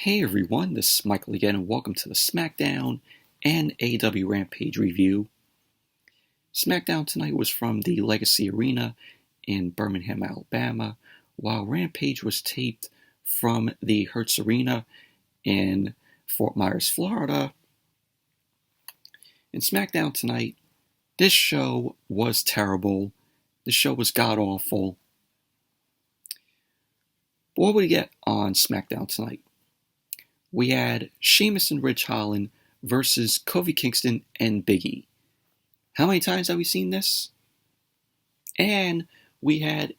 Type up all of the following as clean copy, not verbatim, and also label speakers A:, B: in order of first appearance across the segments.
A: Hey everyone, this is Michael again, and welcome to the Smackdown and AEW Rampage review. Smackdown tonight was from the Legacy Arena in Birmingham, Alabama, while Rampage was taped from the Hertz Arena in Fort Meyers, Florida. In Smackdown tonight, this show was terrible. This show was god-awful. But what would we get on Smackdown tonight? We had Sheamus and Ridge Holland versus Kofi Kingston and Big E. How many times have we seen this? And we had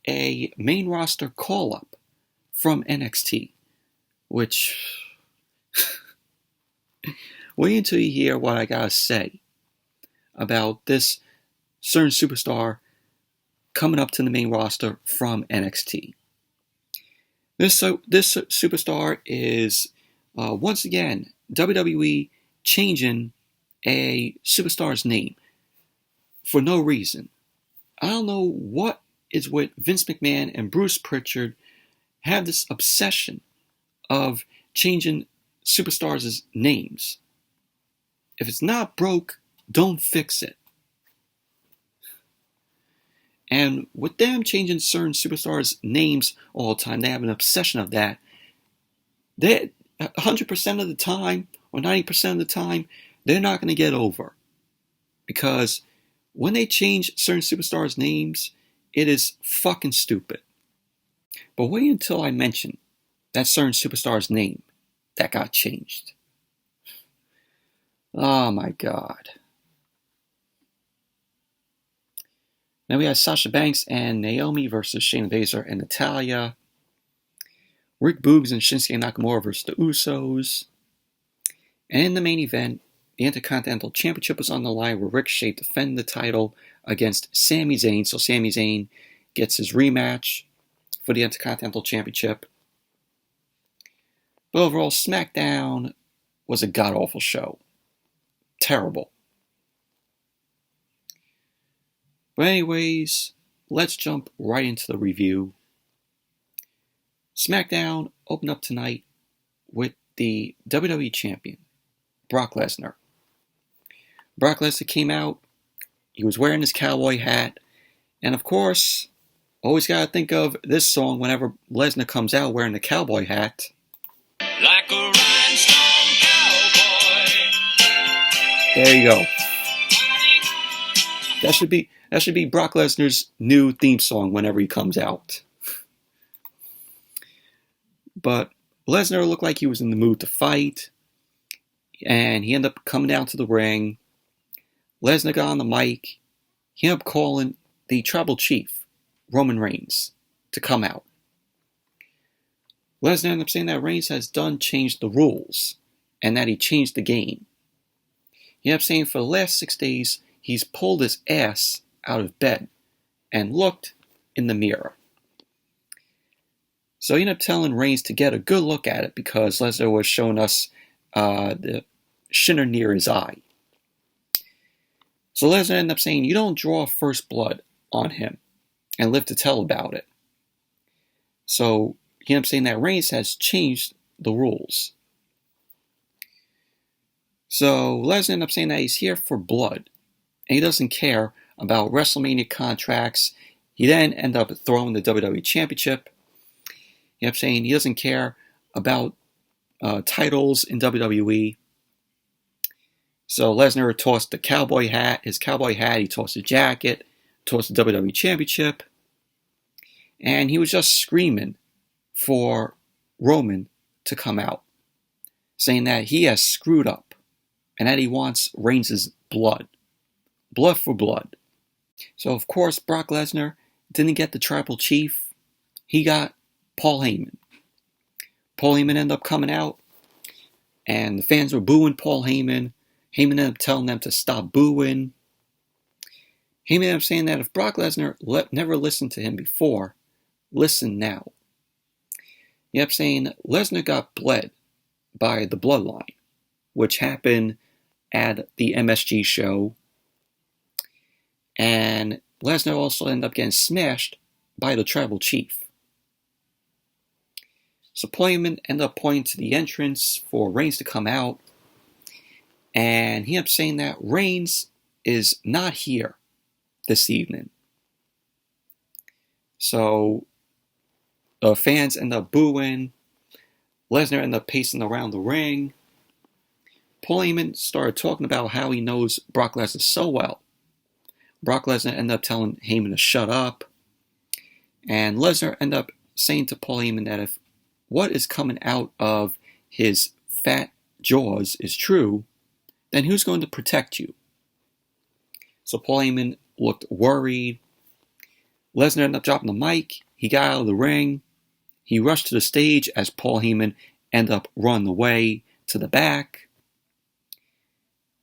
A: a main roster call-up from NXT, which... wait until you hear what I gotta say about this certain superstar coming up to the main roster from NXT. This superstar is... once again, WWE changing a superstar's name for no reason. I don't know what is with Vince McMahon and Bruce Pritchard have this obsession of changing superstars' names. If it's not broke, don't fix it. And with them changing certain superstars' names all the time, they have an obsession of that. 100% of the time, or 90% of the time, they're not going to get over. Because when they change certain superstars' names, it is fucking stupid. But wait until I mention that certain superstar's name that got changed. Oh my god. Then we have Sasha Banks and Naomi versus Shayna Baszler and Natalya. Rick Boogs and Shinsuke Nakamura versus the Usos. And in the main event, the Intercontinental Championship was on the line where Ricochet defended the title against Sami Zayn. So Sami Zayn gets his rematch for the Intercontinental Championship. But overall, SmackDown was a god-awful show. Terrible. But anyways, let's jump right into the review. SmackDown opened up tonight with the WWE Champion, Brock Lesnar. Brock Lesnar came out, he was wearing his cowboy hat, and of course, always gotta think of this song whenever Lesnar comes out wearing the cowboy hat. Like a rhinestone cowboy. There you go. That should be Brock Lesnar's new theme song whenever he comes out. But Lesnar looked like he was in the mood to fight, and he ended up coming down to the ring. Lesnar got on the mic. He ended up calling the tribal chief, Roman Reigns, to come out. Lesnar ended up saying that Reigns has changed the rules, and that he changed the game. He ended up saying for the last 6 days, he's pulled his ass out of bed and looked in the mirror. So he ended up telling Reigns to get a good look at it because Lesnar was showing us the shinner near his eye. So Lesnar ended up saying, you don't draw first blood on him and live to tell about it. So he ended up saying that Reigns has changed the rules. So Lesnar ended up saying that he's here for blood and he doesn't care about WrestleMania contracts. He then ended up throwing the WWE Championship. He ended up saying he doesn't care about titles in WWE. So Lesnar tossed the cowboy hat, he tossed the jacket, tossed the WWE Championship. And he was just screaming for Roman to come out, saying that he has screwed up and that he wants Reigns' blood. Blood for blood. So of course Brock Lesnar didn't get the tribal chief. He got Paul Heyman. Paul Heyman ended up coming out, and the fans were booing Paul Heyman. Heyman ended up telling them to stop booing. Heyman ended up saying that if Brock Lesnar never listened to him before, listen now. He ended up saying Lesnar got bled by the Bloodline, which happened at the MSG show. And Lesnar also ended up getting smashed by the tribal chief. So Paul Heyman ended up pointing to the entrance for Reigns to come out. And he ended up saying that Reigns is not here this evening. So the fans end up booing. Lesnar ended up pacing around the ring. Paul Heyman started talking about how he knows Brock Lesnar so well. Brock Lesnar ended up telling Heyman to shut up. And Lesnar ended up saying to Paul Heyman that if what is coming out of his fat jaws is true, then who's going to protect you? So Paul Heyman looked worried. Lesnar ended up dropping the mic. He got out of the ring. He rushed to the stage as Paul Heyman ended up running away to the back.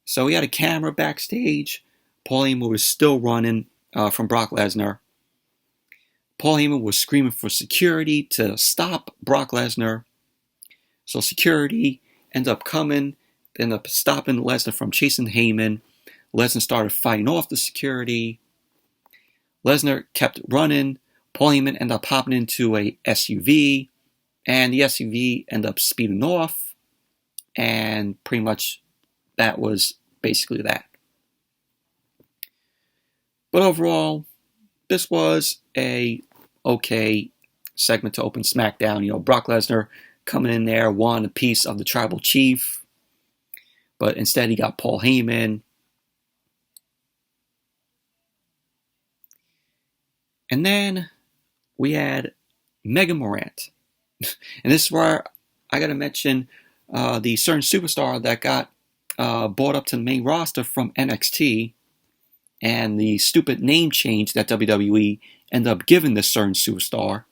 A: So he had a camera backstage. Paul Heyman was still running from Brock Lesnar. Paul Heyman was screaming for security to stop Brock Lesnar. So security ended up coming, ended up stopping Lesnar from chasing Heyman. Lesnar started fighting off the security. Lesnar kept running. Paul Heyman ended up hopping into a SUV, and the SUV ended up speeding off, and pretty much that was basically that. But overall, this was a okay segment to open SmackDown. You know, Brock Lesnar coming in there, wanting a piece of the tribal chief, but instead he got Paul Heyman. And then we had Megan Morant. And this is where I got to mention the certain superstar that got brought up to the main roster from NXT, and the stupid name change that WWE ended up giving this certain superstar.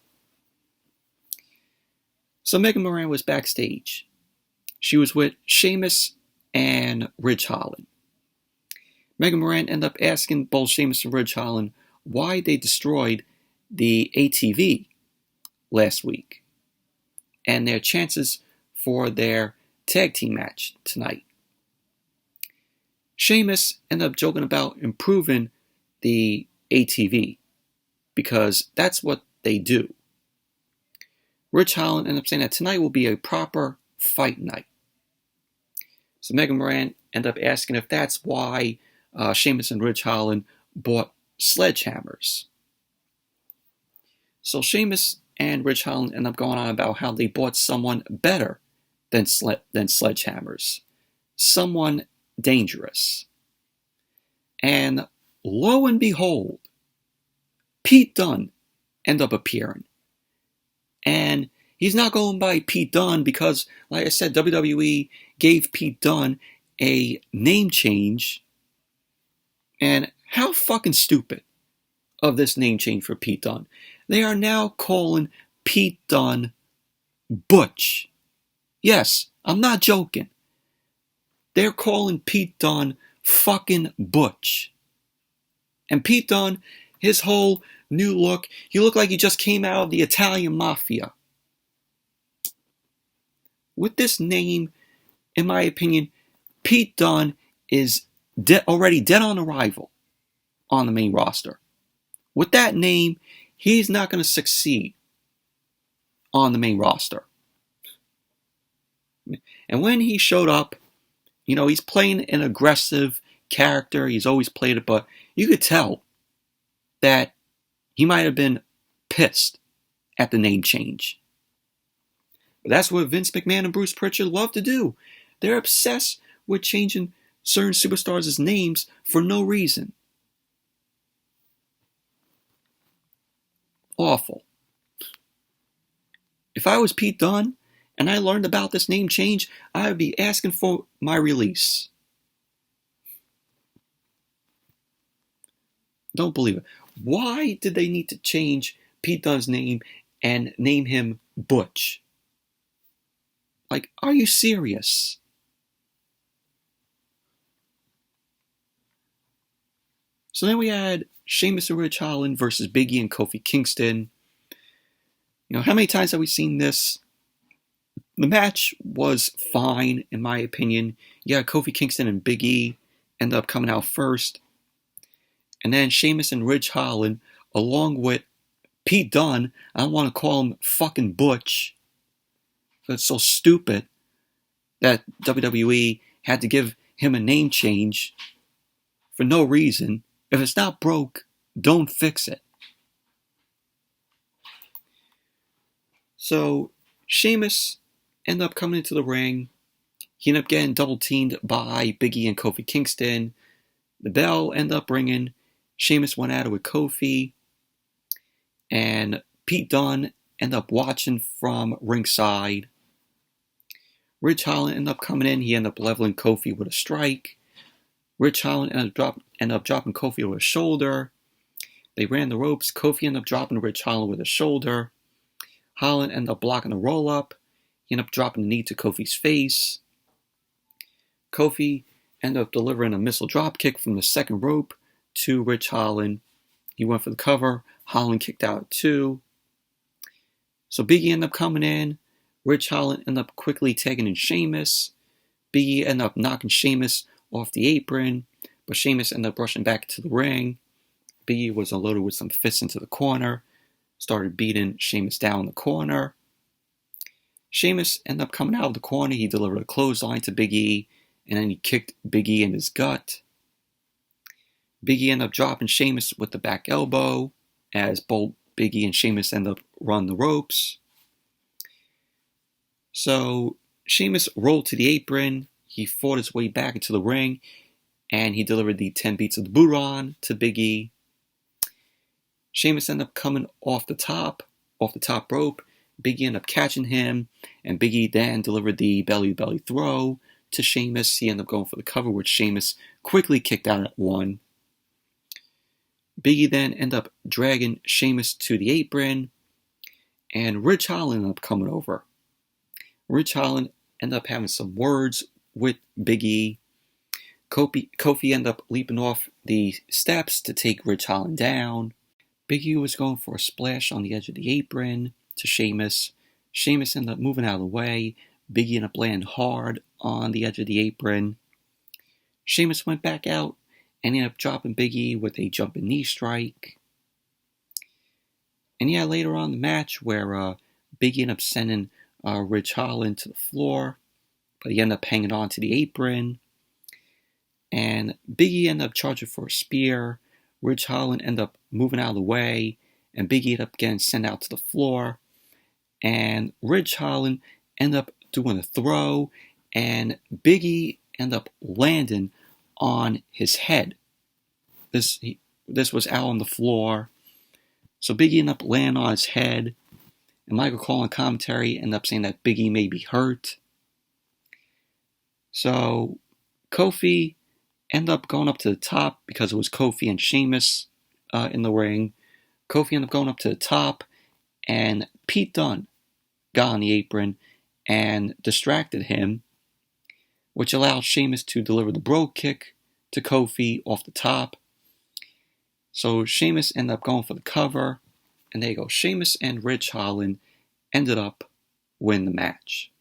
A: So Megan Morant was backstage. She was with Sheamus and Ridge Holland. Megan Morant ended up asking both Sheamus and Ridge Holland why they destroyed the ATV last week and their chances for their tag team match tonight. Sheamus ended up joking about improving the ATV because that's what they do. Ridge Holland ended up saying that tonight will be a proper fight night. So Megan Morant ended up asking if that's why Sheamus and Ridge Holland bought sledgehammers. So Sheamus and Ridge Holland ended up going on about how they bought someone better than sledgehammers. Someone dangerous. And lo and behold, Pete Dunne ended up appearing. And he's not going by Pete Dunne because, like I said, WWE gave Pete Dunne a name change. And how fucking stupid of this name change for Pete Dunne. They are now calling Pete Dunne Butch. Yes, I'm not joking. They're calling Pete Dunne fucking Butch. And Pete Dunne, his whole new look, he looked like he just came out of the Italian Mafia. With this name, in my opinion, Pete Dunne is already dead on arrival on the main roster. With that name, he's not going to succeed on the main roster. And when he showed up, you know, he's playing an aggressive character. He's always played it, but you could tell that he might have been pissed at the name change. But that's what Vince McMahon and Bruce Pritchard love to do. They're obsessed with changing certain superstars' names for no reason. Awful. If I was Pete Dunne and I learned about this name change, I would be asking for my release. Don't believe it. Why did they need to change Pete Dunne's name and name him Butch? Like, are you serious? So then we had Sheamus and Ridge Holland versus Big E and Kofi Kingston. You know, how many times have we seen this? The match was fine, in my opinion. Yeah, Kofi Kingston and Big E ended up coming out first. And then Sheamus and Ridge Holland, along with Pete Dunne, I don't want to call him fucking Butch, It's so stupid that WWE had to give him a name change for no reason. If it's not broke, don't fix it. So Sheamus ended up coming into the ring. He ended up getting double teamed by Big E and Kofi Kingston. The bell ended up ringing. Sheamus went at it with Kofi. And Pete Dunne ended up watching from ringside. Ridge Holland ended up coming in. He ended up leveling Kofi with a strike. Ridge Holland ended up dropping Kofi with a shoulder. They ran the ropes. Kofi ended up dropping Ridge Holland with a shoulder. Holland ended up blocking a roll-up. He ended up dropping the knee to Kofi's face. Kofi ended up delivering a missile dropkick from the second rope to Ridge Holland. He went for the cover. Holland kicked out at 2. So Big E ended up coming in. Ridge Holland ended up quickly tagging in Sheamus. Big E ended up knocking Sheamus off the apron, but Sheamus ended up rushing back to the ring. Big E was unloaded with some fists into the corner. Started beating Sheamus down in the corner. Sheamus ended up coming out of the corner. He delivered a clothesline to Big E, and then he kicked Big E in his gut. Big E ended up dropping Sheamus with the back elbow as both Big E and Sheamus ended up running the ropes. So Sheamus rolled to the apron. He fought his way back into the ring, and he delivered the 10 beats of the Buron to Big E. Sheamus ended up coming off the top rope. Big E ended up catching him, and Big E then delivered the belly-to-belly throw to Sheamus. He ended up going for the cover, which Sheamus quickly kicked out at 1. Big E then ended up dragging Sheamus to the apron, and Ridge Holland ended up coming over. Ridge Holland ended up having some words with Big E. Kofi ended up leaping off the steps to take Ridge Holland down. Big E was going for a splash on the edge of the apron to Sheamus. Sheamus ended up moving out of the way. Big E ended up landing hard on the edge of the apron. Sheamus went back out and ended up dropping Big E with a jumping knee strike. And yeah, later on in the match where Big E ended up sending Ridge Holland to the floor, but he ended up hanging on to the apron. And Big E ended up charging for a spear. Ridge Holland ended up moving out of the way, and Big E ended up getting sent out to the floor. And Ridge Holland ended up doing a throw, and Big E ended up landing on his head. This was out on the floor. So Big E ended up landing on his head, and Michael Cole in commentary ended up saying that Big E may be hurt. So Kofi ended up going up to the top because it was Kofi and Sheamus in the ring. Kofi ended up going up to the top, and Pete Dunne got on the apron and distracted him, which allowed Sheamus to deliver the Brogue Kick to Kofi off the top. So Sheamus ended up going for the cover, and there you go. Sheamus and Ridge Holland ended up winning the match.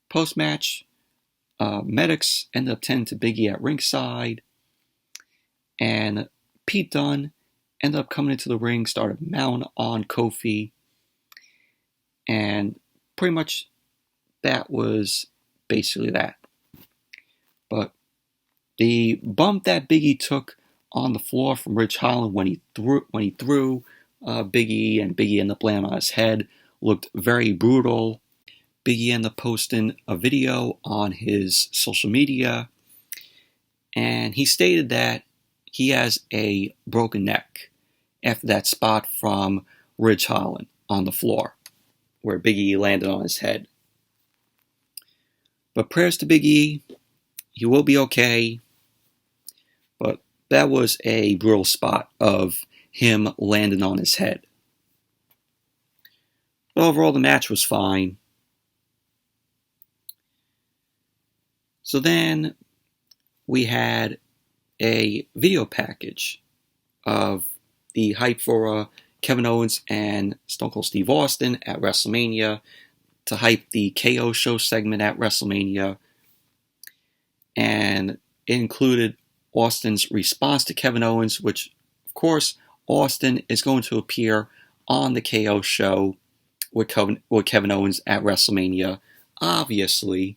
A: Post-match, medics ended up tending to Big E at ringside, and Pete Dunne ended up coming into the ring, started mounting on Kofi, and pretty much that was basically that. But the bump that Big E took on the floor from Ridge Holland when he threw Big E, and Big E ended up landing on his head, looked very brutal. Big E ended up posting a video on his social media, and he stated that he has a broken neck after that spot from Ridge Holland on the floor, where Big E landed on his head. But prayers to Big E, he will be okay. But that was a brutal spot of him landing on his head. But overall, the match was fine. So then we had a video package of the hype for Kevin Owens and Stone Cold Steve Austin at WrestleMania to hype the KO show segment at WrestleMania. And it included Austin's response to Kevin Owens, which, of course, Austin is going to appear on the KO show with Kevin Owens at WrestleMania, obviously.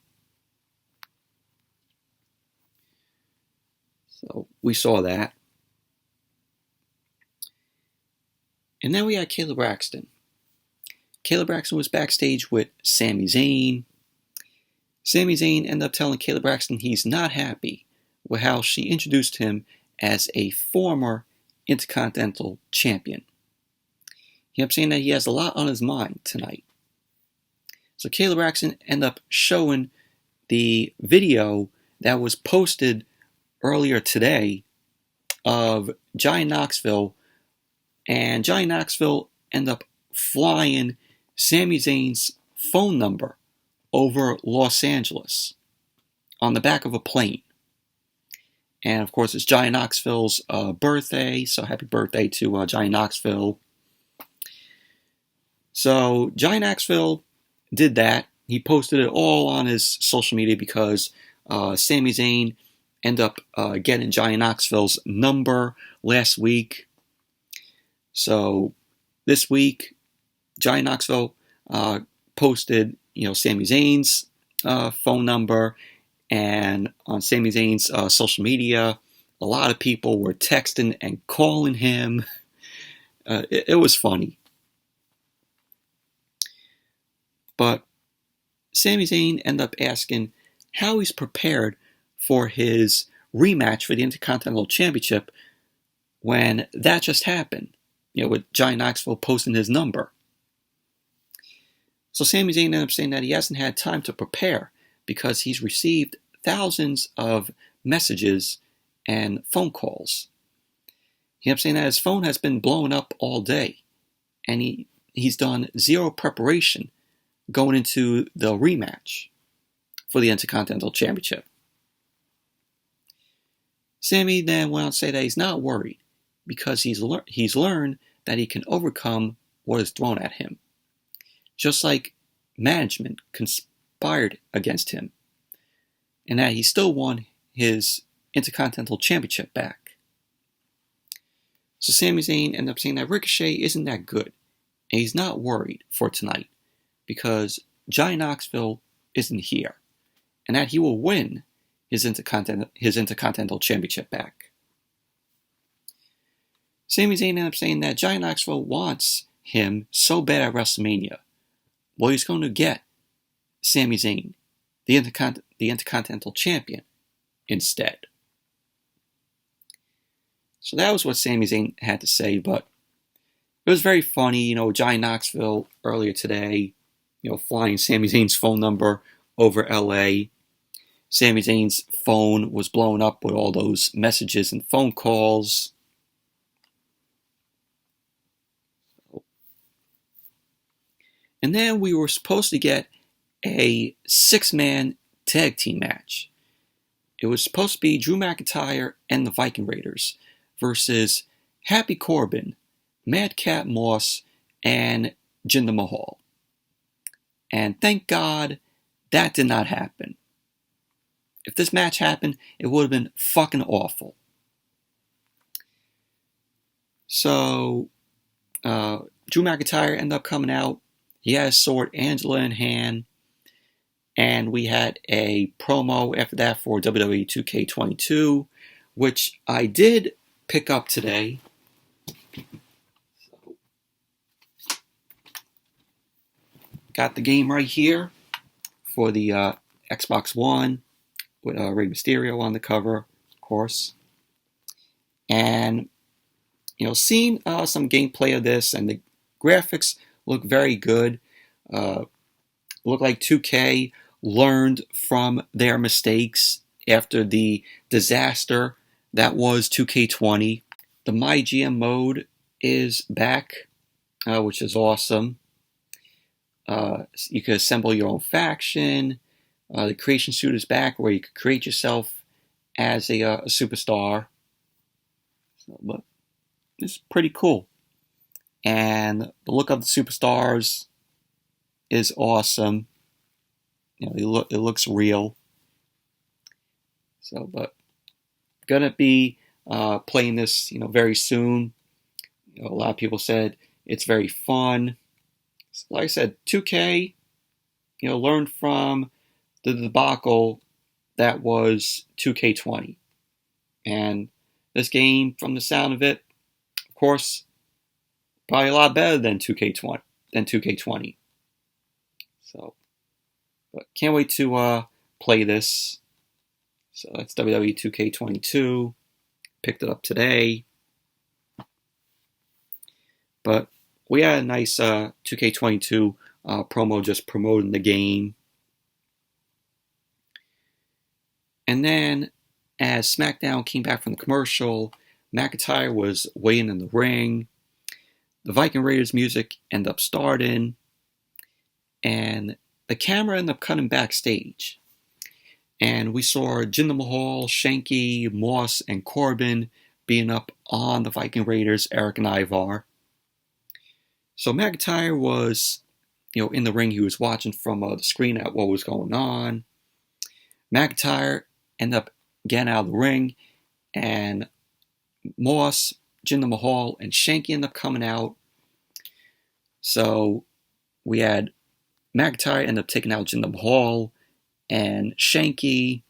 A: So we saw that. And then we had Kayla Braxton. Kayla Braxton was backstage with Sami Zayn. Sami Zayn ended up telling Kayla Braxton he's not happy with how she introduced him as a former Intercontinental Champion. He kept saying that he has a lot on his mind tonight. So Kayla Braxton ended up showing the video that was posted earlier today of Johnny Knoxville, and Johnny Knoxville ended up flying Sami Zayn's phone number over Los Angeles on the back of a plane. And of course, it's Johnny Knoxville's birthday, so happy birthday to Johnny Knoxville. So Johnny Knoxville did that. He posted it all on his social media because Sami Zayn ended up getting Johnny Knoxville's number last week. So this week, Johnny Knoxville posted, Sami Zayn's phone number, and on Sami Zayn's social media, a lot of people were texting and calling him. It was funny. But Sami Zayn ended up asking how he's prepared for his rematch for the Intercontinental Championship when that just happened, with Johnny Knoxville posting his number. So Sami Zayn ended up saying that he hasn't had time to prepare because he's received thousands of messages and phone calls. He ended up saying that his phone has been blowing up all day, and he's done zero preparation going into the rematch for the Intercontinental Championship. Sami then went on to say that he's not worried because he's learned that he can overcome what is thrown at him, just like management conspired against him, and that he still won his Intercontinental Championship back. So Sami Zayn ended up saying that Ricochet isn't that good, and he's not worried for tonight because Johnny Knoxville isn't here, and that he will win his Intercontinental Championship back. Sami Zayn ended up saying that Johnny Knoxville wants him so bad at WrestleMania. Well, he's going to get Sami Zayn, the Intercontinental Champion, instead. So that was what Sami Zayn had to say, but it was very funny, Johnny Knoxville earlier today, flying Sami Zayn's phone number over LA. Sami Zayn's phone was blowing up with all those messages and phone calls. And then we were supposed to get a 6-man tag team match. It was supposed to be Drew McIntyre and the Viking Raiders versus Happy Corbin, Madcap Moss, and Jinder Mahal. And thank God that did not happen. If this match happened, it would have been fucking awful. So, Drew McIntyre ended up coming out. He had his sword Angela in hand. And we had a promo after that for WWE 2K22, which I did pick up today. So, got the game right here for the Xbox One with Rey Mysterio on the cover, of course. And, seeing some gameplay of this, and the graphics look very good. Look like 2K learned from their mistakes after the disaster that was 2K20. The MyGM mode is back, which is awesome. You can assemble your own faction. The creation suit is back, where you can create yourself as a superstar. So, but it's pretty cool. And the look of the superstars is awesome. It looks real. So, but gonna be playing this, very soon. A lot of people said it's very fun. Like I said, 2K, learned from the debacle that was 2K20. And this game, from the sound of it, of course, probably a lot better than 2K20. So, but can't wait to play this. So that's WWE 2K22. Picked it up today. But we had a nice 2K22 promo just promoting the game. And then, as SmackDown came back from the commercial, McIntyre was waiting in the ring. The Viking Raiders music ended up starting. And the camera ended up cutting backstage. And we saw Jinder Mahal, Shanky, Moss, and Corbin being up on the Viking Raiders, Eric and Ivar. So McIntyre was, in the ring. He was watching from the screen at what was going on. McIntyre ended up getting out of the ring, and Moss, Jinder Mahal, and Shanky ended up coming out. So we had McIntyre end up taking out Jinder Mahal and Shanky,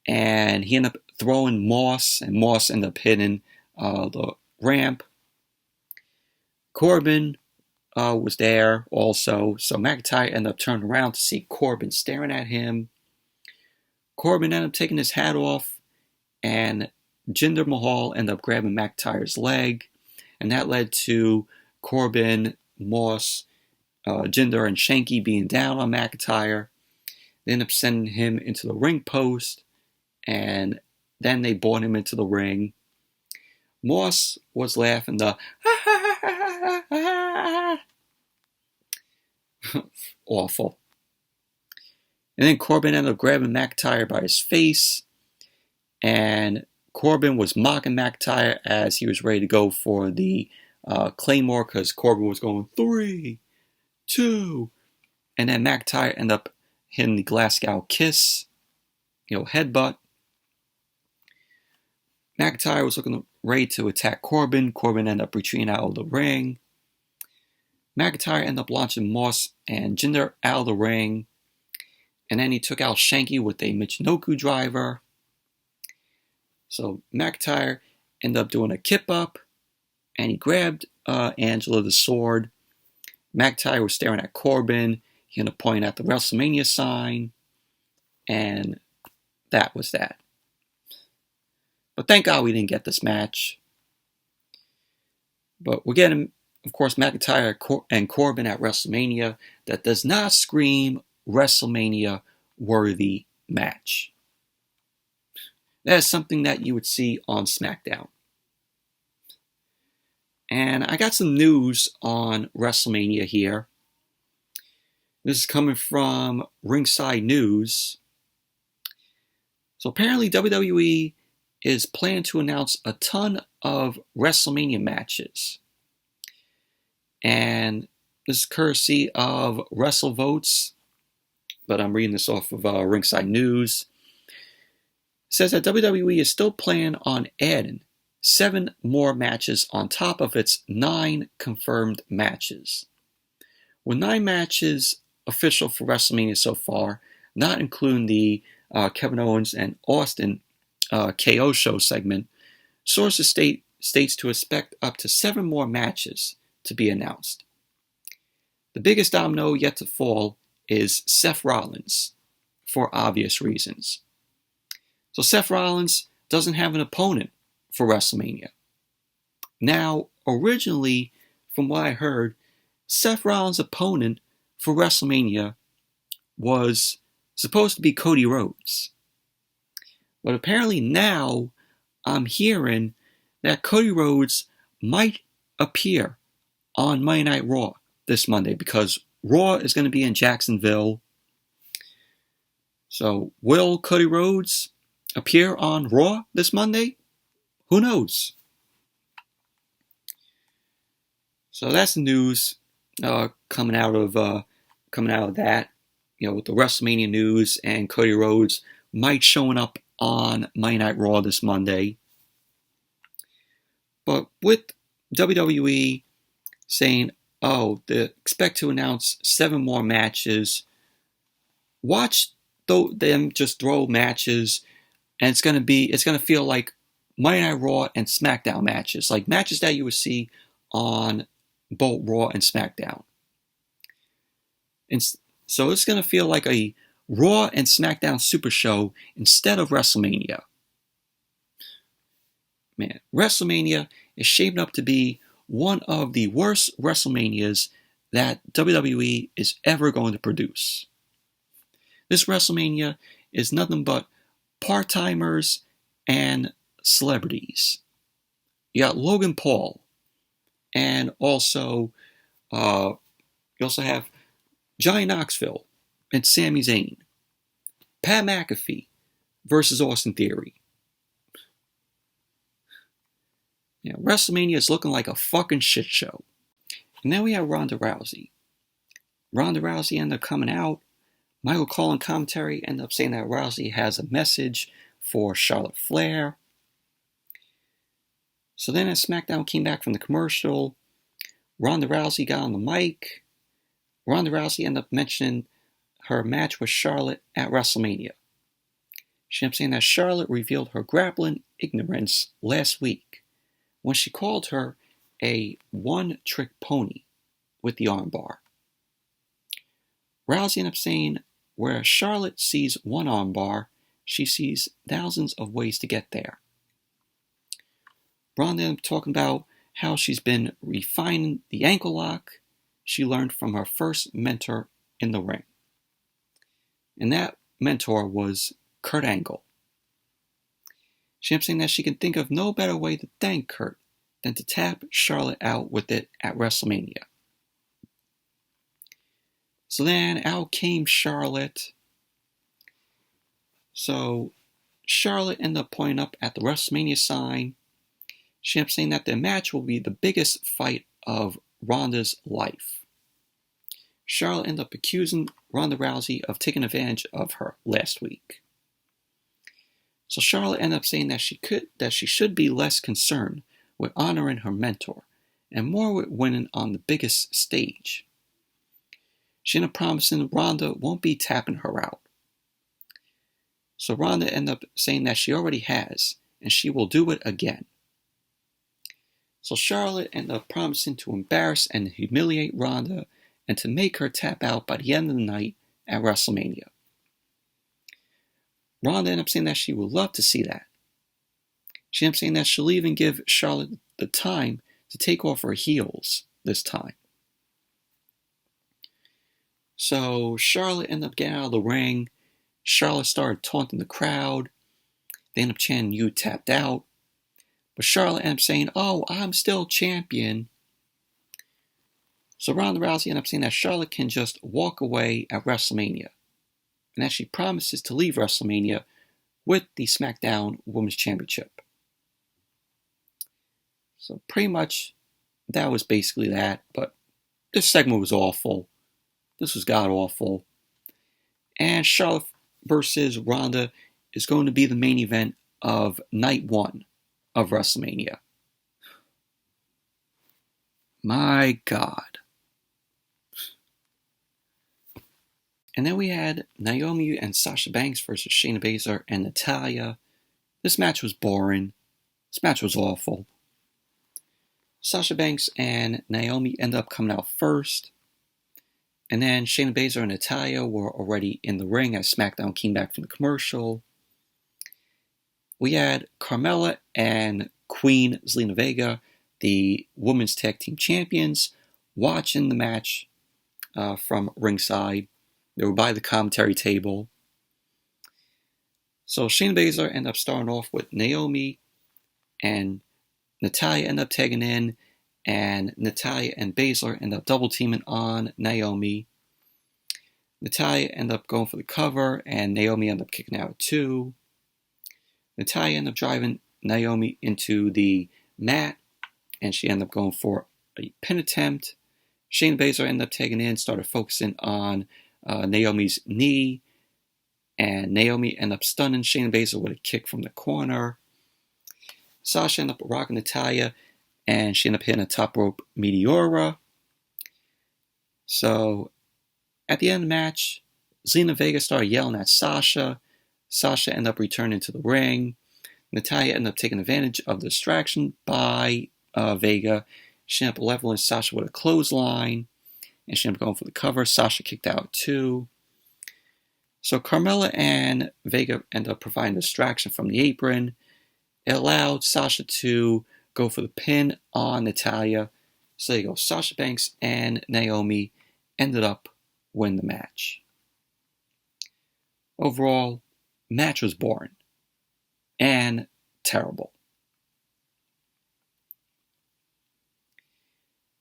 A: and he ended up throwing Moss, and Moss ended up hitting the ramp. Corbin was there also, so McIntyre ended up turning around to see Corbin staring at him. Corbin ended up taking his hat off, and Jinder Mahal ended up grabbing McIntyre's leg, and that led to Corbin, Moss, Jinder, and Shanky being down on McIntyre. They ended up sending him into the ring post, and then they brought him into the ring. Moss was laughing the ha ha ha ha ha. Awful. And then Corbin ended up grabbing McIntyre by his face, and Corbin was mocking McIntyre as he was ready to go for the Claymore, because Corbin was going 3, 2, and then McIntyre ended up hitting the Glasgow kiss, headbutt. McIntyre was looking ready to attack Corbin. Corbin ended up retreating out of the ring. McIntyre ended up launching Moss and Jinder out of the ring. And then he took out Shanky with a Michinoku driver. So McIntyre ended up doing a kip up, and he grabbed Angela the sword. McIntyre was staring at Corbin. He ended up pointing at the WrestleMania sign, and that was that. But thank God we didn't get this match. But we're getting, of course, McIntyre and Corbin at WrestleMania. That does not scream WrestleMania worthy match. That is something that you would see on SmackDown. And I got some news on WrestleMania here. This is coming from Ringside News. So apparently WWE is planning to announce a ton of WrestleMania matches. And this is courtesy of WrestleVotes, but I'm reading this off of Ringside News. It says that WWE is still planning on adding 7 more matches on top of its 9 confirmed matches. With 9 matches official for WrestleMania so far, not including the Kevin Owens and Austin KO show segment, sources states to expect up to 7 more matches to be announced. The biggest domino yet to fall is Seth Rollins, for obvious reasons. So Seth Rollins doesn't have an opponent for WrestleMania. Now, originally, from what I heard, Seth Rollins' opponent for WrestleMania was supposed to be Cody Rhodes. But apparently now I'm hearing that Cody Rhodes might appear on Monday Night Raw this Monday, because Raw is going to be in Jacksonville. So will Cody Rhodes appear on Raw this Monday? Who knows? So that's the news coming out of that, with the WrestleMania news and Cody Rhodes might showing up on Monday Night Raw this Monday. But with WWE saying, oh, they expect to announce 7 more matches. Watch them just throw matches, and it's gonna feel like Monday Night Raw and SmackDown matches, like matches that you would see on both Raw and SmackDown. And so it's gonna feel like a Raw and SmackDown Super Show instead of WrestleMania. Man, WrestleMania is shaping up to be one of the worst WrestleManias that WWE is ever going to produce. This WrestleMania is nothing but part-timers and celebrities. You got Logan Paul, and also you also have Johnny Knoxville and Sami Zayn. Pat McAfee versus Austin Theory. Yeah, WrestleMania is looking like a fucking shit show. And then we have Ronda Rousey. Ronda Rousey ended up coming out. Michael Cole in commentary ended up saying that Rousey has a message for Charlotte Flair. So then as SmackDown came back from the commercial, Ronda Rousey got on the mic. Ronda Rousey ended up mentioning her match with Charlotte at WrestleMania. She ended up saying that Charlotte revealed her grappling ignorance last week when she called her a one-trick pony with the armbar. Rousey ended up saying, where Charlotte sees one armbar, she sees thousands of ways to get there. Ronda ended up talking about how she's been refining the ankle lock she learned from her first mentor in the ring. And that mentor was Kurt Angle. She ended up saying that she can think of no better way to thank Kurt than to tap Charlotte out with it at WrestleMania. So then out came Charlotte. So Charlotte ended up pointing up at the WrestleMania sign. She ended up saying that the match will be the biggest fight of Ronda's life. Charlotte ended up accusing Ronda Rousey of taking advantage of her last week. So Charlotte ended up saying that she should be less concerned with honoring her mentor and more with winning on the biggest stage. She ended up promising Ronda won't be tapping her out. So Ronda ended up saying that she already has, and she will do it again. So Charlotte ended up promising to embarrass and humiliate Ronda and to make her tap out by the end of the night at WrestleMania. Ronda ended up saying that she would love to see that. She ended up saying that she'll even give Charlotte the time to take off her heels this time. So Charlotte ended up getting out of the ring. Charlotte started taunting the crowd. They ended up chanting, "You tapped out." But Charlotte ended up saying, "Oh, I'm still champion." So Ronda Rousey ended up saying that Charlotte can just walk away at WrestleMania, and that she promises to leave WrestleMania with the Smackdown Women's Championship. So pretty much that was basically that, but this segment was awful. This was god-awful. And Charlotte versus Ronda is going to be the main event of night 1 of WrestleMania. My God. And then we had Naomi and Sasha Banks versus Shayna Baszler and Natalya. This match was boring. This match was awful. Sasha Banks and Naomi ended up coming out first. And then Shayna Baszler and Natalya were already in the ring as SmackDown came back from the commercial. We had Carmella and Queen Zelina Vega, the Women's Tag Team Champions, watching the match from ringside. They were by the commentary table. So Shayna Baszler ended up starting off with Naomi, and Natalya ended up tagging in, and Natalya and Baszler ended up double teaming on Naomi. Natalya ended up going for the cover, and Naomi ended up kicking out too. Natalya ended up driving Naomi into the mat, and she ended up going for a pin attempt. Shayna Baszler ended up tagging in, started focusing on Naomi's knee, and Naomi ended up stunning Shayna Baszler with a kick from the corner. Sasha ended up rocking Natalya, and she ended up hitting a top rope Meteora. So at the end of the match, Zelina Vega started yelling at Sasha. Sasha ended up returning to the ring. Natalya ended up taking advantage of the distraction by Vega. She ended up leveling Sasha with a clothesline, and she ended up going for the cover. Sasha kicked out too. So Carmella and Vega ended up providing distraction from the apron. It allowed Sasha to go for the pin on Natalya. So there you go. Sasha Banks and Naomi ended up winning the match. Overall, match was boring and terrible.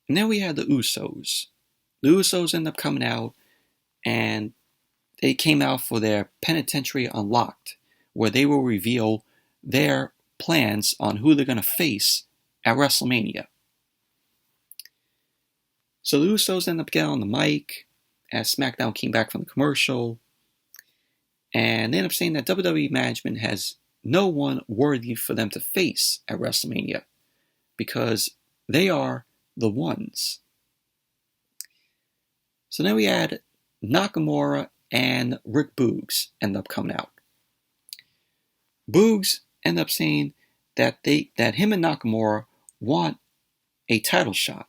A: And then we had the Usos. The Usos ended up coming out, and they came out for their Penitentiary Unlocked, where they will reveal their plans on who they're going to face at WrestleMania. So the Usos ended up getting on the mic as SmackDown came back from the commercial, and they ended up saying that WWE management has no one worthy for them to face at WrestleMania because they are the ones. So then we had Nakamura and Rick Boogs end up coming out. Boogs ended up saying that him and Nakamura want a title shot.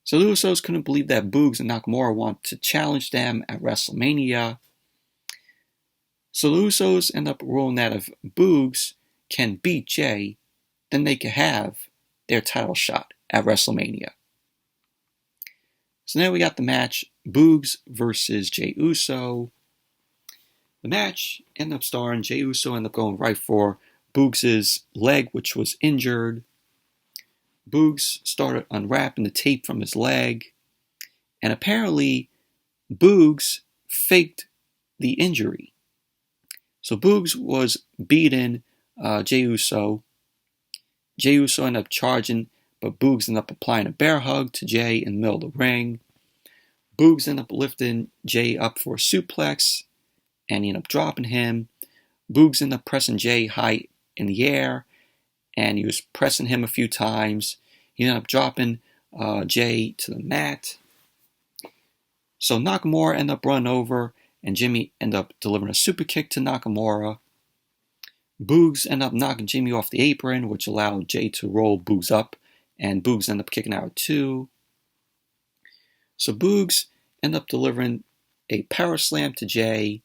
A: So the Usos couldn't believe that Boogs and Nakamura want to challenge them at WrestleMania. So the Usos end up ruling that if Boogs can beat Jay, then they can have their title shot at WrestleMania. So now we got the match, Boogs versus Jay Uso. The match ended up starring Jay Uso ended up going right for Boogs' leg, which was injured. Boogs started unwrapping the tape from his leg, and apparently Boogs faked the injury. So Boogs was beating Jay Uso. Jay Uso ended up charging, but Boogs ended up applying a bear hug to Jay in the middle of the ring. Boogs ended up lifting Jay up for a suplex, and he ended up dropping him. Boogs ended up pressing Jay high in the air, and he was pressing him a few times. He ended up dropping Jay to the mat. So Nakamura ended up running over, and Jimmy ended up delivering a super kick to Nakamura. Boogs ended up knocking Jimmy off the apron, which allowed Jay to roll Boogs up, and Boogs ended up kicking out too. So Boogs ended up delivering a power slam to Jay,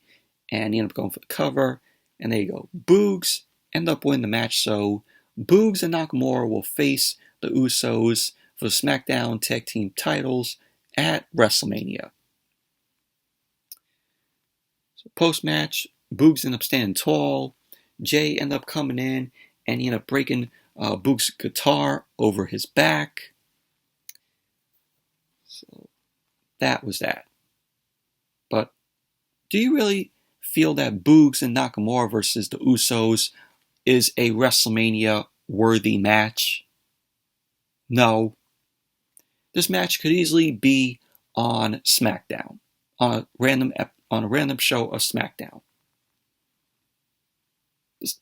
A: and he ended up going for the cover. And there you go. Boogs ended up winning the match, so Boogs and Nakamura will face the Usos for the SmackDown Tag Team titles at WrestleMania. So post-match, Boogs ended up standing tall. Jay ended up coming in, and he ended up breaking Boogs' guitar over his back. So that was that. But do you really feel that Boogs and Nakamura versus the Usos is a WrestleMania-worthy match? No. This match could easily be on SmackDown, on a random show of SmackDown.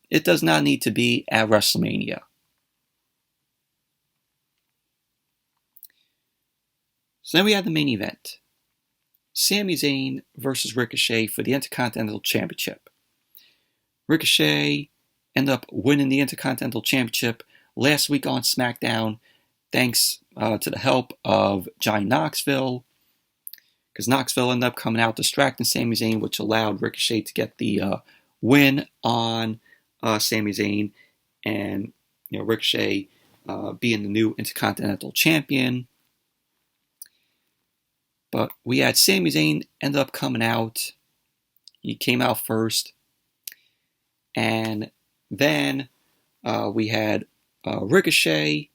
A: It does not need to be at WrestleMania. So then we have the main event. Sami Zayn versus Ricochet for the Intercontinental Championship. Ricochet ended up winning the Intercontinental Championship last week on SmackDown thanks to the help of Johnny Knoxville, because Knoxville ended up coming out distracting Sami Zayn, which allowed Ricochet to get the win on Sami Zayn, and Ricochet being the new Intercontinental Champion. But we had Sami Zayn ended up coming out. He came out first. And then we had Ricochet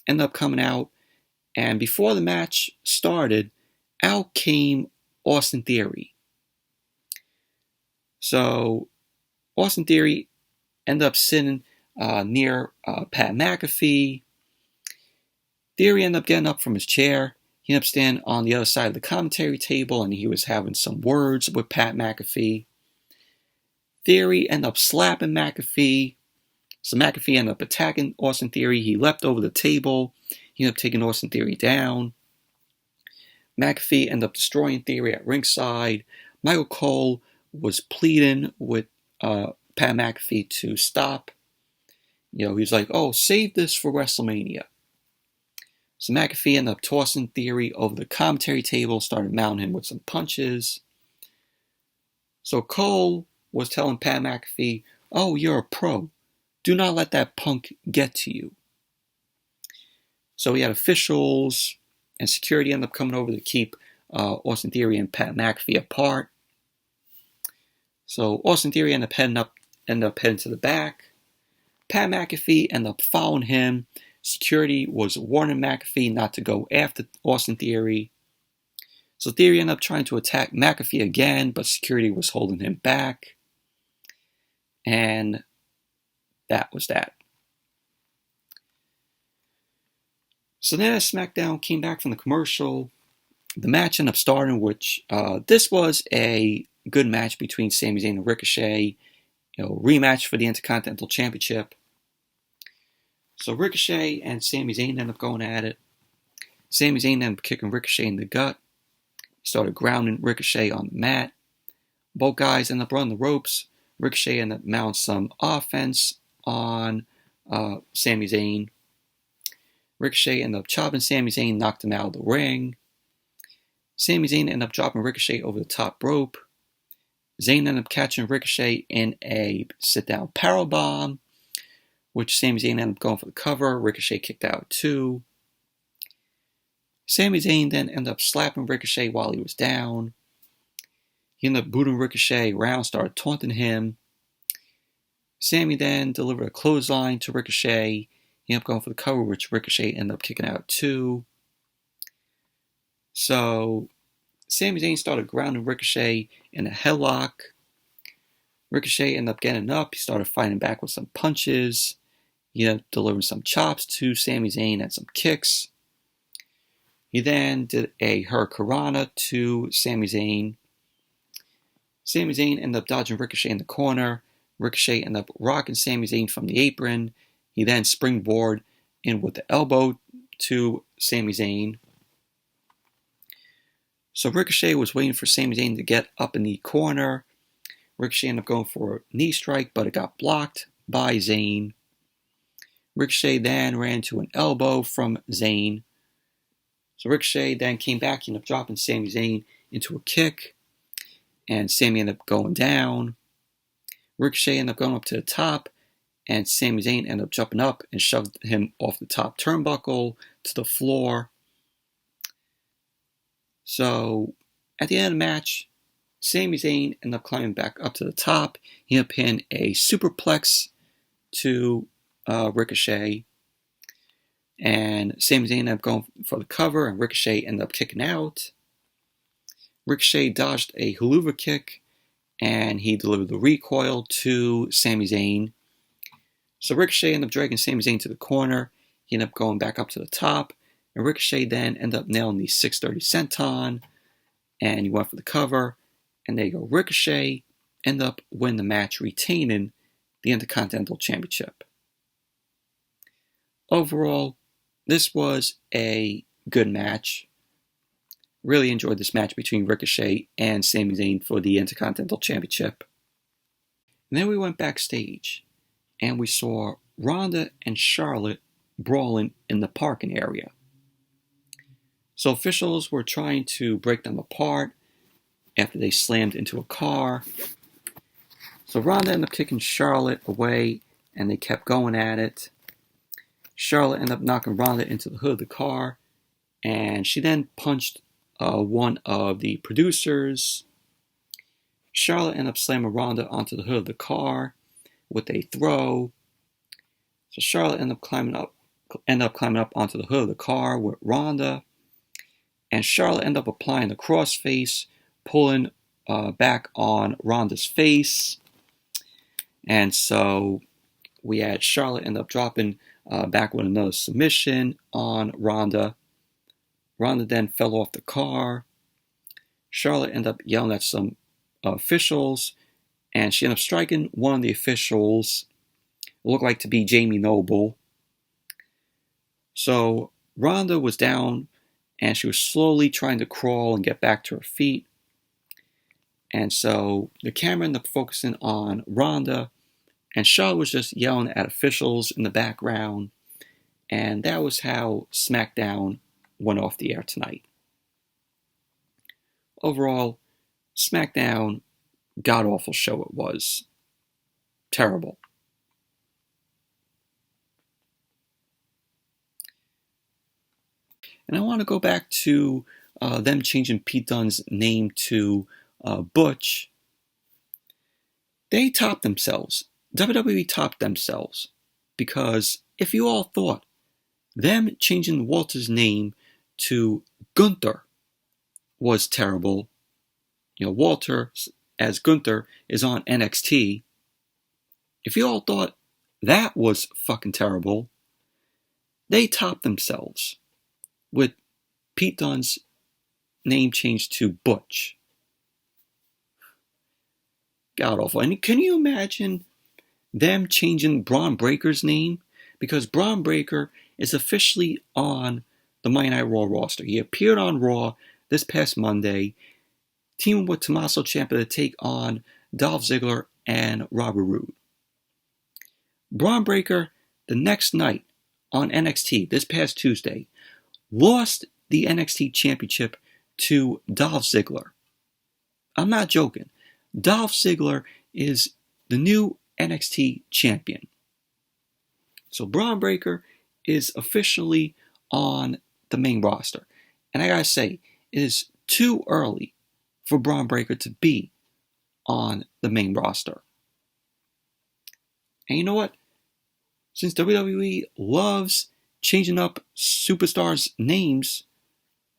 A: ended up coming out. And before the match started, out came Austin Theory. So Austin Theory ended up sitting near Pat McAfee. Theory ended up getting up from his chair. He ended up standing on the other side of the commentary table, and he was having some words with Pat McAfee. Theory ended up slapping McAfee. So McAfee ended up attacking Austin Theory. He leapt over the table. He ended up taking Austin Theory down. McAfee ended up destroying Theory at ringside. Michael Cole was pleading with Pat McAfee to stop. He's like, oh, save this for WrestleMania. So McAfee ended up tossing Theory over the commentary table, started mounting him with some punches. So Cole was telling Pat McAfee, oh, you're a pro. Do not let that punk get to you. So we had officials and security end up coming over to keep Austin Theory and Pat McAfee apart. So Austin Theory ended up heading to the back. Pat McAfee ended up following him. Security was warning McAfee not to go after Austin Theory. So Theory ended up trying to attack McAfee again, but security was holding him back. And that was that. So then as SmackDown came back from the commercial, the match ended up starting, which this was a good match between Sami Zayn and Ricochet. Rematch for the Intercontinental Championship. So Ricochet and Sami Zayn ended up going at it. Sami Zayn ended up kicking Ricochet in the gut. He started grounding Ricochet on the mat. Both guys ended up running the ropes. Ricochet ended up mounting some offense on Sami Zayn. Ricochet ended up chopping Sami Zayn, knocked him out of the ring. Sami Zayn ended up dropping Ricochet over the top rope. Zayn ended up catching Ricochet in a sit-down powerbomb, which Sami Zayn ended up going for the cover. Ricochet kicked out too. Sami Zayn then ended up slapping Ricochet while he was down. He ended up booting Ricochet around, started taunting him. Sami then delivered a clothesline to Ricochet. He ended up going for the cover, which Ricochet ended up kicking out too. So Sami Zayn started grounding Ricochet in a headlock. Ricochet ended up getting up. He started fighting back with some punches. He ended up delivering some chops to Sami Zayn and some kicks. He then did a Hurricanrana to Sami Zayn. Sami Zayn ended up dodging Ricochet in the corner. Ricochet ended up rocking Sami Zayn from the apron. He then springboarded in with the elbow to Sami Zayn. So Ricochet was waiting for Sami Zayn to get up in the corner. Ricochet ended up going for a knee strike, but it got blocked by Zayn. Ricochet then ran to an elbow from Zayn. So Ricochet then came back, ended up dropping Sami Zayn into a kick. And Sami ended up going down. Ricochet ended up going up to the top. And Sami Zayn ended up jumping up and shoved him off the top turnbuckle to the floor. So at the end of the match, Sami Zayn ended up climbing back up to the top. He ended up hitting a superplex to Ricochet. And Sami Zayn ended up going for the cover, and Ricochet ended up kicking out. Ricochet dodged a haluva kick, and he delivered the recoil to Sami Zayn. So Ricochet ended up dragging Sami Zayn to the corner. He ended up going back up to the top. And Ricochet then ended up nailing the 630 senton. And he went for the cover. And there you go. Ricochet ended up winning the match, retaining the Intercontinental Championship. Overall, this was a good match. Really enjoyed this match between Ricochet and Sami Zayn for the Intercontinental Championship. And then we went backstage. And we saw Ronda and Charlotte brawling in the parking area. So officials were trying to break them apart after they slammed into a car. So Ronda ended up kicking Charlotte away, and they kept going at it. Charlotte ended up knocking Ronda into the hood of the car, and she then punched one of the producers. Charlotte ended up slamming Ronda onto the hood of the car with a throw. So Charlotte ended up climbing up onto the hood of the car with Ronda. And Charlotte ended up applying the crossface, pulling back on Ronda's face. And so we had Charlotte end up dropping back with another submission on Ronda. Ronda then fell off the car. Charlotte ended up yelling at some officials. And she ended up striking one of the officials. It looked like to be Jamie Noble. So Ronda was down, and she was slowly trying to crawl and get back to her feet. And so the camera ended up focusing on Ronda, and Charlotte was just yelling at officials in the background. And that was how SmackDown went off the air tonight. Overall, SmackDown, god-awful show it was. Terrible. And I want to go back to them changing Pete Dunne's name to Butch. They topped themselves. WWE topped themselves. Because if you all thought them changing Walter's name to Gunther was terrible, Walter as Gunther is on NXT. If you all thought that was fucking terrible, they topped themselves with Pete Dunne's name changed to Butch. God awful. And can you imagine them changing Braun Breaker's name? Because Braun Breaker is officially on the Monday Night Raw roster. He appeared on Raw this past Monday, teaming with Tommaso Ciampa to take on Dolph Ziggler and Robert Roode. Braun Breaker, the next night on NXT, this past Tuesday, lost the NXT Championship to Dolph Ziggler. I'm not joking. Dolph Ziggler is the new NXT champion. So Braun Breaker is officially on the main roster. And I gotta say, it is too early for Braun Breaker to be on the main roster. And you know what? Since WWE loves changing up superstars' names,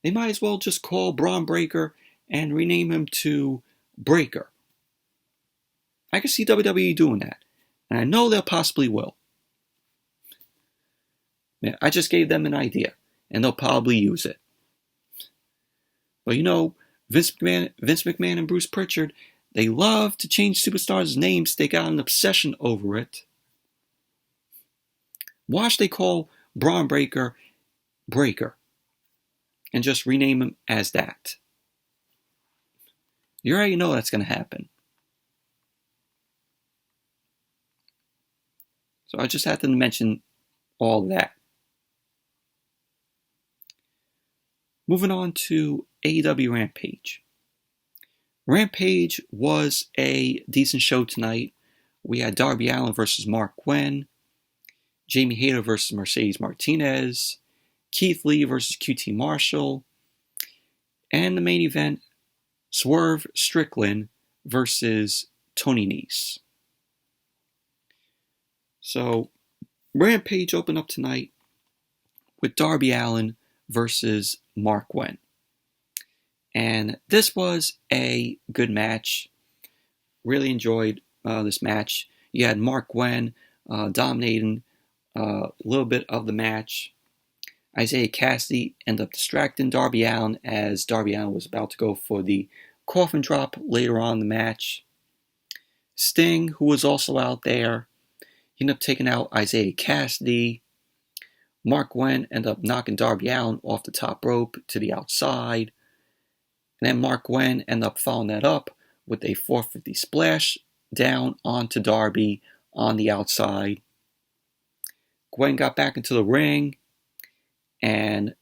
A: they might as well just call Braun Breaker and rename him to Breaker. I can see WWE doing that. And I know they'll possibly will. Yeah, I just gave them an idea. And they'll probably use it. But Vince McMahon and Bruce Pritchard, they love to change superstars' names. They got an obsession over it. Watch they call Braun Breaker Breaker. And just rename him as that. You already know that's going to happen. So I just had to mention all that. Moving on to AEW Rampage. Rampage was a decent show tonight. We had Darby Allin versus Mark Quinn, Jamie Hayter versus Mercedes Martinez, Keith Lee versus QT Marshall, and the main event, Swerve Strickland versus Tony Nese. So, Rampage opened up tonight with Darby Allin versus Mark Quinn. And this was a good match. Really enjoyed this match. You had Mark Quinn dominating a little bit of the match. Isaiah Cassidy ended up distracting Darby Allin as Darby Allin was about to go for the coffin drop later on in the match. Sting, who was also out there, he ended up taking out Isaiah Cassidy. Mark Quinn ended up knocking Darby Allin off the top rope to the outside. And then Mark Quinn ended up following that up with a 450 splash down onto Darby on the outside. Gwen got back into the ring, and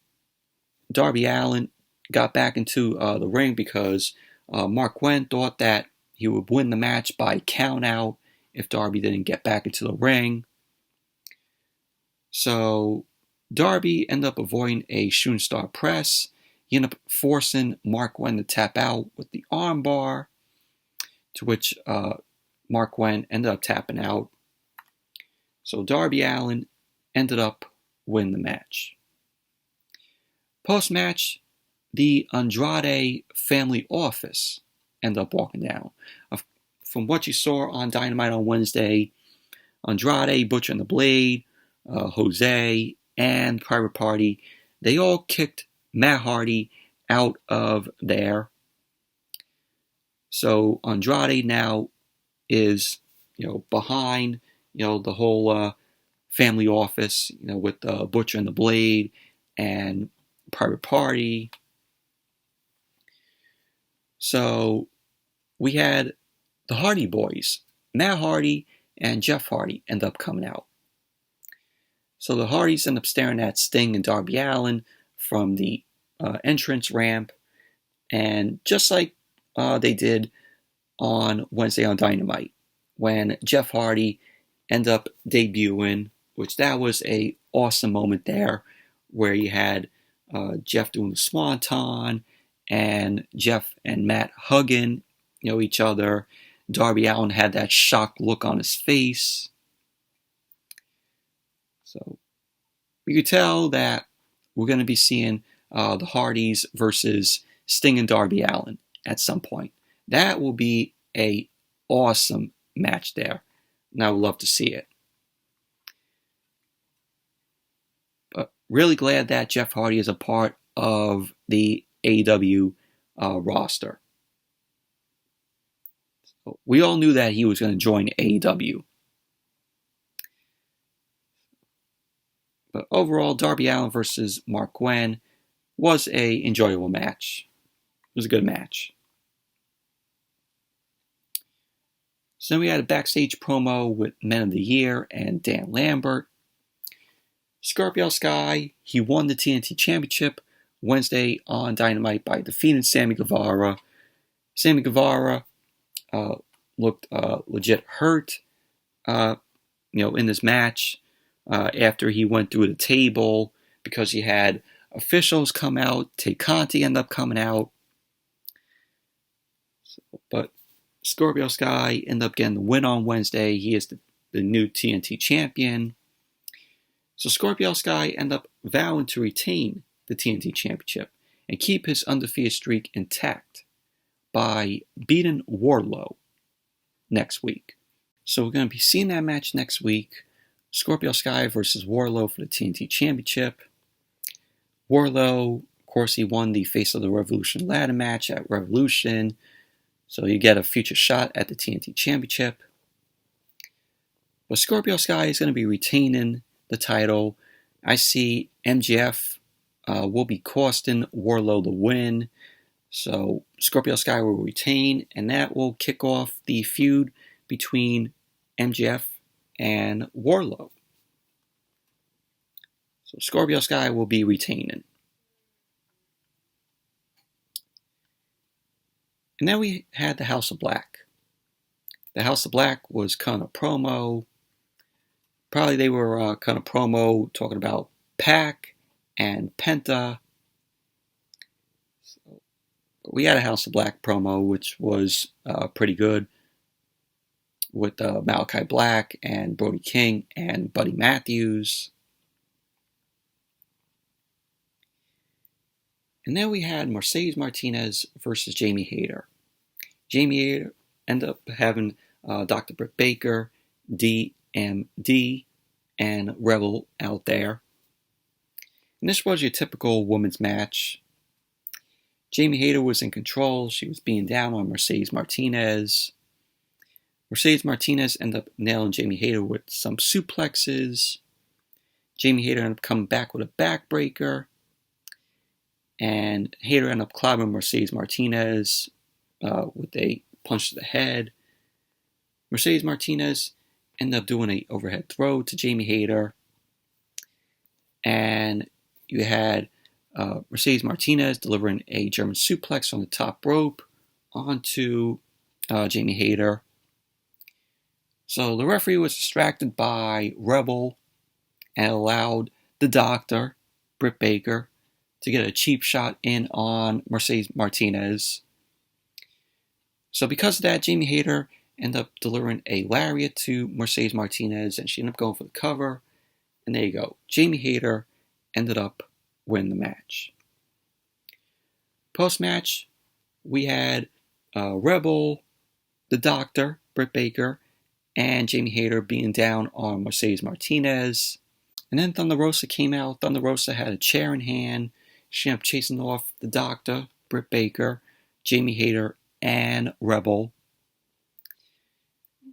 A: Darby Allin got back into the ring because Mark Quinn thought that he would win the match by count out if Darby didn't get back into the ring. So Darby ended up avoiding a shooting star press. He ended up forcing Mark Quinn to tap out with the armbar, to which Mark Quinn ended up tapping out. So Darby Allin ended up winning the match. Post-match, the Andrade family office ended up walking down. From what you saw on Dynamite on Wednesday, Andrade, Butcher and the Blade, Jose, and Private Party, they all kicked Matt Hardy out of there. So Andrade now is, behind, the whole family office, with Butcher and the Blade and private party. So we had the Hardy Boys, Matt Hardy and Jeff Hardy, end up coming out. So the Hardys end up staring at Sting and Darby Allin from the entrance ramp. And just like they did on Wednesday on Dynamite, when Jeff Hardy ended up debuting, which that was a awesome moment there, where you had Jeff doing the swanton, and Jeff and Matt hugging, each other. Darby Allin had that shocked look on his face. So we could tell that we're going to be seeing the Hardys versus Sting and Darby Allin at some point. That will be a awesome match there, and I would love to see it. But really glad that Jeff Hardy is a part of the AEW roster. So we all knew that he was going to join AEW. But overall, Darby Allin versus Mark Quinn was an enjoyable match. It was a good match. So then we had a backstage promo with Men of the Year and Dan Lambert. Scorpio Sky, he won the TNT Championship Wednesday on Dynamite by defeating Sammy Guevara. Sammy Guevara looked legit hurt, in this match after he went through the table because he had officials come out. Tay Conti ended up coming out. But Scorpio Sky ended up getting the win on Wednesday. He is the new TNT champion. So Scorpio Sky ended up vowing to retain the TNT Championship and keep his undefeated streak intact by beating Wardlow next week. So we're going to be seeing that match next week. Scorpio Sky versus Wardlow for the TNT Championship. Wardlow, of course, he won the Face of the Revolution ladder match at Revolution. So you get a future shot at the TNT Championship. But Scorpio Sky is going to be retaining the title. I see MJF will be costing Wardlow the win. So Scorpio Sky will retain, and that will kick off the feud between MJF and Wardlow. So Scorpio Sky will be retaining. And then we had the House of Black. The House of Black was kind of promo. Probably they were kind of promo talking about Pac and Penta. So we had a House of Black promo, which was pretty good, with Malachi Black and Brody King and Buddy Matthews. And then we had Mercedes Martinez versus Jamie Hayter. Jamie Hayter ended up having Dr. Britt Baker, DMD, and Rebel out there. And this was your typical women's match. Jamie Hayter was in control. She was being down on Mercedes Martinez. Mercedes Martinez ended up nailing Jamie Hayter with some suplexes. Jamie Hayter ended up coming back with a backbreaker. And Hayter ended up clobbering Mercedes Martinez with a punch to the head. Mercedes Martinez ended up doing an overhead throw to Jamie Hayter. And you had Mercedes Martinez delivering a German suplex on the top rope onto Jamie Hayter. So the referee was distracted by Rebel and allowed the Doctor, Britt Baker, to get a cheap shot in on Mercedes Martinez. So because of that, Jamie Hayter ended up delivering a lariat to Mercedes Martinez, and she ended up going for the cover. And there you go. Jamie Hayter ended up winning the match. Post-match, we had Rebel, the Doctor, Britt Baker, and Jamie Hayter being down on Mercedes Martinez. And then Thunder Rosa came out. Thunder Rosa had a chair in hand. She ended up chasing off the Doctor, Britt Baker, Jamie Hayter, and Rebel.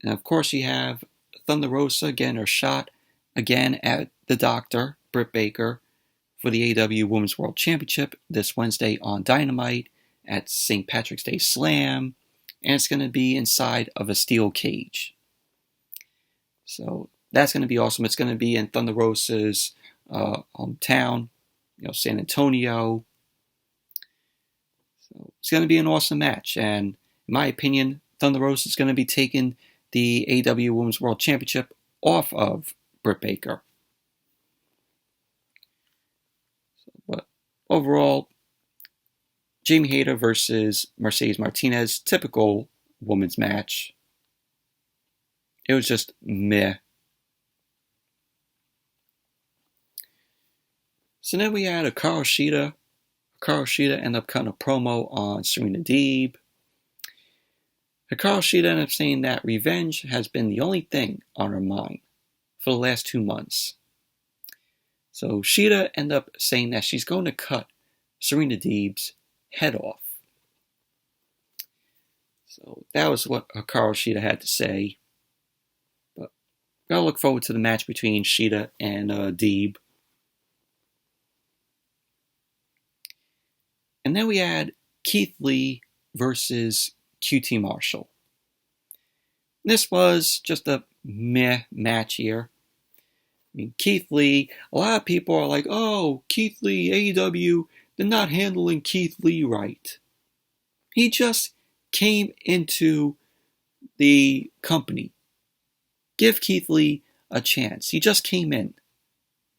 A: And of course you have Thunder Rosa getting her shot again at the Doctor, Britt Baker, for the AEW Women's World Championship this Wednesday on Dynamite at St. Patrick's Day Slam, and it's going to be inside of a steel cage. So that's going to be awesome. It's going to be in Thunder Rosa's hometown, San Antonio. So it's going to be an awesome match, and in my opinion, Thunder Rosa is going to be taking the AEW Women's World Championship off of Britt Baker. But overall, Jamie Hayter versus Mercedes Martinez, typical women's match. It was just meh. So then we had a Hikaru Shida. Hikaru Shida ended up cutting a promo on Serena Deeb. Hikaru Shida ended up saying that revenge has been the only thing on her mind for the last 2 months. So Shida ended up saying that she's going to cut Serena Deeb's head off. So that was what Hikaru Shida had to say. But gotta look forward to the match between Shida and Deeb. And then we had Keith Lee versus QT Marshall. This was just a meh match here. I mean, Keith Lee, a lot of people are like, oh, Keith Lee, AEW, they're not handling Keith Lee right. He just came into the company. Give Keith Lee a chance. He just came in.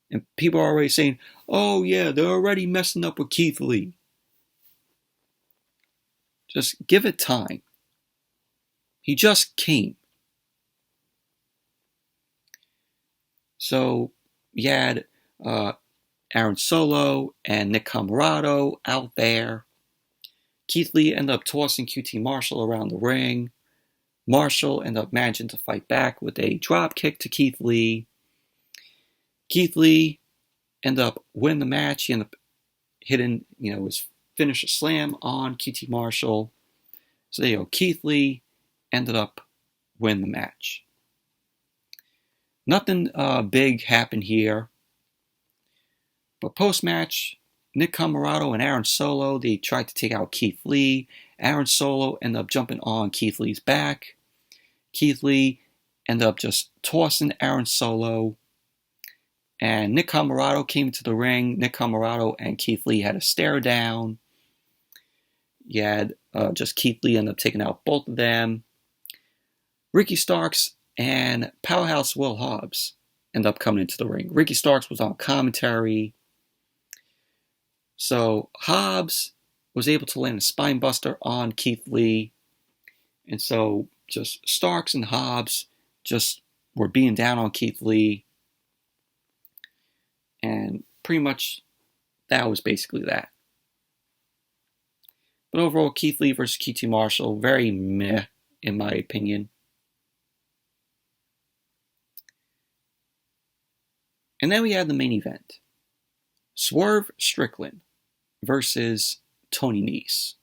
A: And people are already saying, oh yeah, they're already messing up with Keith Lee. Just give it time. He just came. So you had Aaron Solo and Nick Comoroto out there. Keith Lee ended up tossing QT Marshall around the ring. Marshall ended up managing to fight back with a drop kick to Keith Lee. Keith Lee ended up winning the match. He ended up hitting, his finisher slam on QT Marshall. So there you go. Keith Lee ended up winning the match. Nothing big happened here. But post-match, Nick Comoroto and Aaron Solo, they tried to take out Keith Lee. Aaron Solo ended up jumping on Keith Lee's back. Keith Lee ended up just tossing Aaron Solo. And Nick Comoroto came into the ring. Nick Comoroto and Keith Lee had a stare down. You had just Keith Lee ended up taking out both of them. Ricky Starks and Powerhouse Will Hobbs ended up coming into the ring. Ricky Starks was on commentary. So Hobbs was able to land a spine buster on Keith Lee. And so just Starks and Hobbs just were being down on Keith Lee. And pretty much that was basically that. But overall, Keith Lee versus QT Marshall, very meh in my opinion. And then we had the main event. Swerve Strickland versus Tony Nese.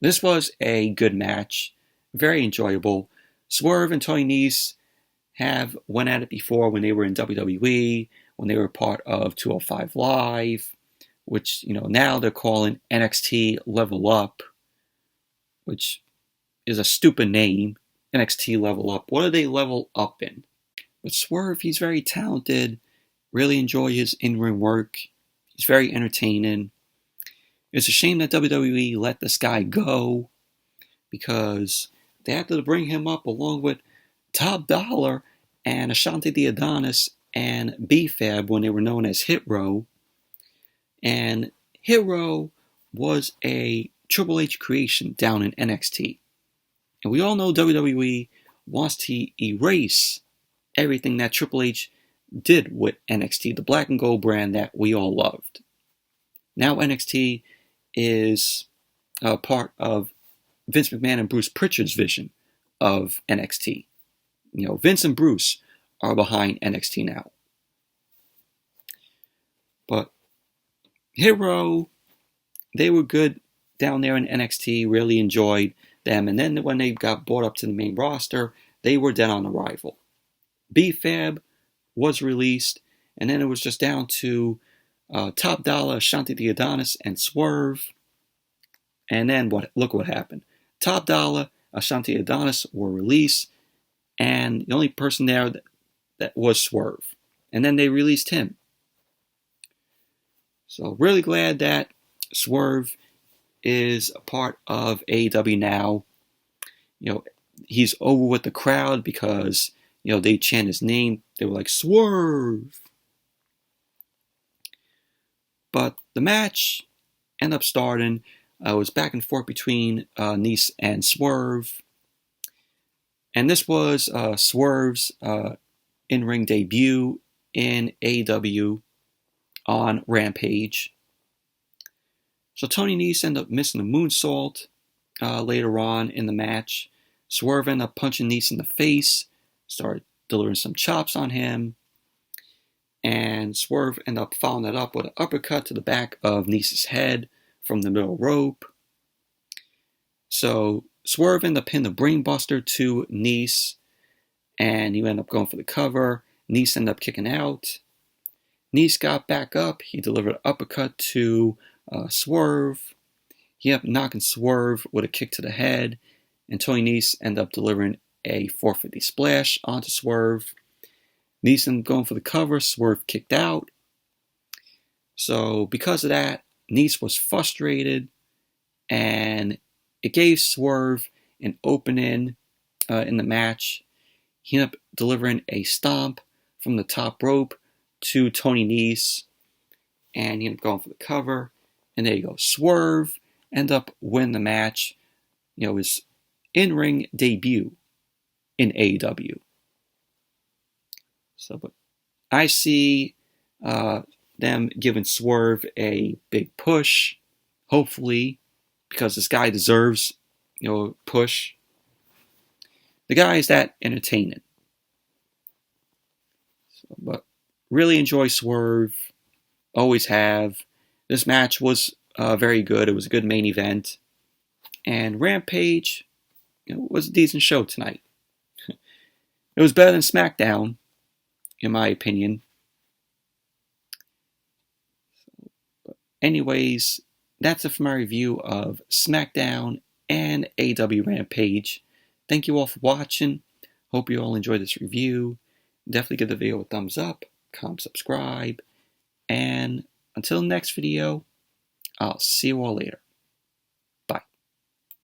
A: This was a good match, very enjoyable. Swerve and Tony Nese have went at it before when they were in WWE, when they were part of 205 Live, which, now they're calling NXT Level Up, which is a stupid name, NXT Level Up. What do they level up in? But Swerve, he's very talented, really enjoy his in-ring work. He's very entertaining. It's a shame that WWE let this guy go because they had to bring him up along with Top Dollar and Ashante the Adonis and B-Fab when they were known as Hit Row. And Hit Row was a Triple H creation down in NXT. And we all know WWE wants to erase everything that Triple H did with NXT, the black and gold brand that we all loved. Now NXT is a part of Vince McMahon and Bruce Pritchard's vision of NXT. Vince and Bruce are behind NXT now. But Hero, they were good down there in NXT, really enjoyed them. And then when they got brought up to the main roster, they were dead on arrival. B-Fab was released, and then it was just down to Top Dollar, Shanti the Adonis, and Swerve. And then look what happened. Top Dollar, Ashanti Adonis were released, and the only person there that was Swerve. And then they released him. So really glad that Swerve is a part of AEW now. He's over with the crowd because, they chant his name. They were like, Swerve! But the match ended up starting. It was back and forth between Nese and Swerve. And this was Swerve's in-ring debut in AEW on Rampage. So Tony Nese ended up missing a moonsault later on in the match. Swerve ended up punching Nese in the face, started delivering some chops on him, and Swerve ended up following that up with an uppercut to the back of Nese's head from the middle rope. So Swerve ended up pinning the brainbuster to Nese, and he ended up going for the cover. Nese ended up kicking out. Nese got back up. He delivered an uppercut to Swerve. He ended up knocking Swerve with a kick to the head, and Tony Nese ended up delivering a 450 splash onto Swerve. Nese ended up going for the cover. Swerve kicked out. So because of that, Nese was frustrated, and it gave Swerve an opening in the match. He ended up delivering a stomp from the top rope to Tony Nese, and he ended up going for the cover. And there you go. Swerve ended up winning the match. His in-ring debut in AEW. So, but I see them giving Swerve a big push, hopefully, because this guy deserves, a push. The guy is that entertaining. So, but really enjoy Swerve. Always have. This match was very good. It was a good main event. And Rampage was a decent show tonight. It was better than Smackdown, in my opinion. But anyways, that's it for my review of Smackdown and AEW Rampage. Thank you all for watching. Hope you all enjoyed this review. Definitely give the video a thumbs up, comment, subscribe, and until the next video, I'll see you all later.